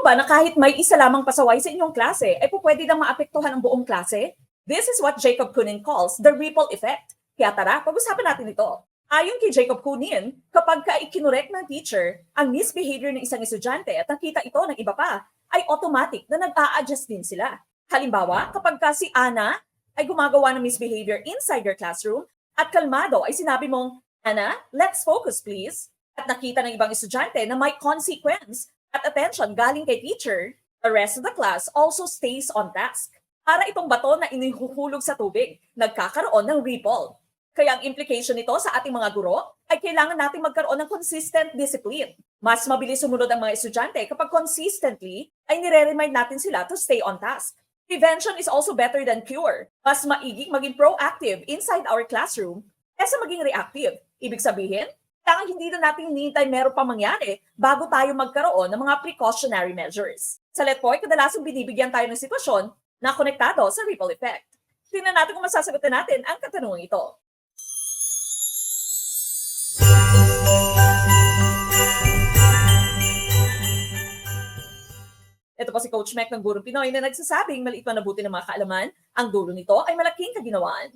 mo ba na kahit may isa lamang pasaway sa inyong klase ay pwede nang maapektuhan ang buong klase? This is what Jacob Kunin calls the ripple effect. Kaya tara, pag-usapan natin ito. Ayon kay Jacob Kunin, kapag ikinurek ng teacher ang misbehavior ng isang estudyante at nakita ito ng iba pa, ay automatic na nag-a-adjust din sila. Halimbawa, kapag si Ana ay gumagawa ng misbehavior inside your classroom at kalmado ay sinabi mong, Ana, let's focus please. At nakita ng ibang estudyante na may consequence at attention galing kay teacher, the rest of the class also stays on task. Para itong bato na inihuhulog sa tubig, nagkakaroon ng ripple. Kaya ang implication nito sa ating mga guro ay kailangan nating magkaroon ng consistent discipline. Mas mabilis sumunod ang mga estudyante kapag consistently ay nire-remind natin sila to stay on task. Prevention is also better than cure. Mas maiging maging proactive inside our classroom kaysa maging reactive. Ibig sabihin, kailangan hindi na natin hinihintay meron pang mangyari bago tayo magkaroon ng mga precautionary measures. Sa Letpoy, kadalasang binibigyan tayo ng sitwasyon na konektado sa ripple effect. Tingnan natin kung masasagutin natin ang katanungan ito. Ito po si Coach Mac ng Gurong Pinoy na nagsasabing maliit man na buti ng mga kaalaman, ang dulo nito ay malaking kaginawaan.